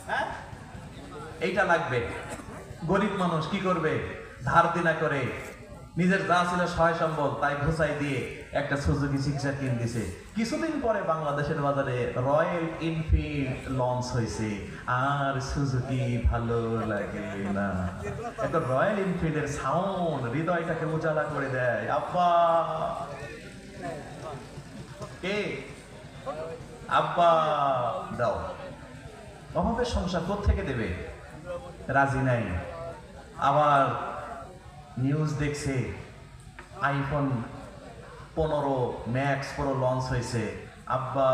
হ্যাঁ, এইটা লাগবে। গরিব মানুষ কি করবে? ধার দেনা করে নিজের যা ছিল সহায় সম্বল তাই ঘুষাই দিয়ে একটা সুজুকি জিক্সার কিনে দিছে। কিছুদিন পরে বাংলাদেশের বাজারে রয়্যাল এনফিল্ড লঞ্চ হয়েছে, আর সুজুকি ভালো লাগে না। একটা রয়্যাল এনফিল্ডের সাউন্ড হৃদয়টাকে উজালা করে দেয়। আব্বা কে? আব্বা দাও। অভাবের সংসার কোত্থেকে দেবে? রাজি নাই। আবার নিউজ দেখছে আইফোন 15 ম্যাক্স প্রো লঞ্চ হয়েছে, আব্বা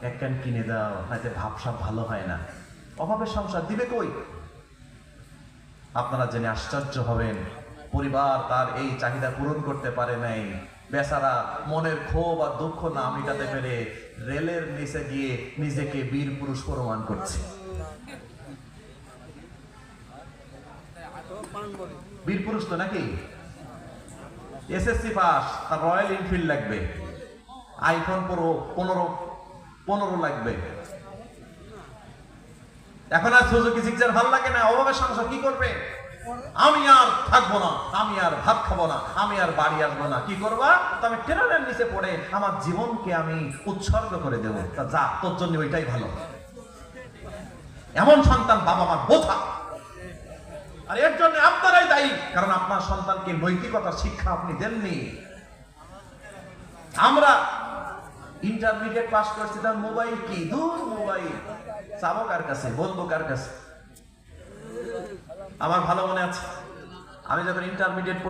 একখান কিনে দাও, নাইতে ভাবসাব ভালো হয় না। অভাবের সংসার দিবে কই? আপনারা জেনে আশ্চর্য হবেন, পরিবার তার এই চাহিদা পূরণ করতে পারে নাই। বেচারা মনের ক্ষোভ আর দুঃখ না মেটাতে পেরে রেলের নিচে গিয়ে নিজেকে বীর পুরুষ প্রমাণ করছে। বীর পুরুষ তো নাকি? এসএসসি পাস, তার রয়্যাল এনফিল্ড লাগবে, আইফোন প্রো 15 লাগবে। এখন আর সুজুকি জিক্সার ভালো লাগে না। অভাবের সংসার কি করবে? আমি আর থাকবো না, আমি আর ভাত খাবো না, আমি আর বাড়ি আসবো না। কি করবা? তবে ট্রেনের নিচে পড়ে আমার জীবনকে আমি উৎসর্গ করে দেবো। তা যা, তোর জন্য ওইটাই ভালো। এমন সন্তান বাবা মার বোঝা। আর এর জন্য আপনারাই দায়ী, কারণ আপনার সন্তানকে নৈতিকতার শিক্ষা আপনি দেননি। আমরা ইন্টারমিডিয়েট পাস করছি, তার মোবাইল কি? দূর মোবাইল, চাবো কার কাছে, বলবো কার কাছে? আমার ভালো মনে আছে, আমি যখন ইন্টারমিডিয়েট